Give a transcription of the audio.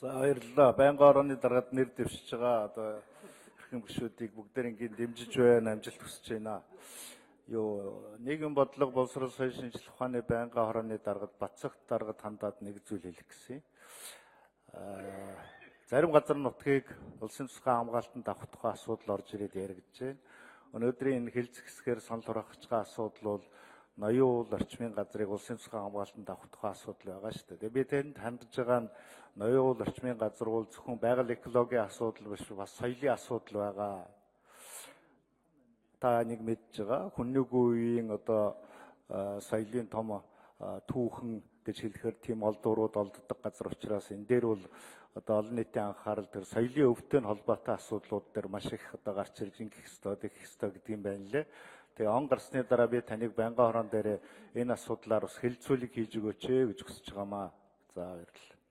За баярлалаа. Байнгын орооны даргад нэр дэвшиж байгаа одоо эрхэм гишүүдийг бүгдээрийн дэмжиж байна, амжилт хүсэж байна. Нийгэм бодлого боловсрол соёл шинжилгээ ухааны байнгын орооны даргад Бацагт даргад хандаад нэг зүйл хэлэх гэсэн. Зарим газар нутгийг улсын тусгай хамгаалтанд авах тухай асуудал орж ирээд яригдж байна. Өнөөдрийн энэ хэлцэх хэсгээр санал хураахч байгаа асуудал бол ноён уул орчмын газрыг улсын тусгай хамгаалтанд авах тухай асуудал байгаа шүү дээ. Би тэнд хандж байгаа нь ноён уул орчмын газар бол зөвхөн байгаль экологийн асуудал биш, бас соёлын асуудал байгаа. Та нэг мэдж байгаа. Хүннүгүй үеийн одоо соёлын том түүхэн гэж хэлэхээр тийм олдуурууд олддог газар учраас энэ дээр бол одоо олон нийтийн анхаарал тэр соёлын өвтэй холбоотой асуудлууд дээр маш их одоо гарч ирж ингэх ёстой гэдэг юм байна лээ. Тэгээ он гарсны дараа би таныг байнгын орон дээр энэ асуудлаар бас хэлэлцүүлэг хийж өгөөч гэж хүсэж байгаамаа. За баярлалаа.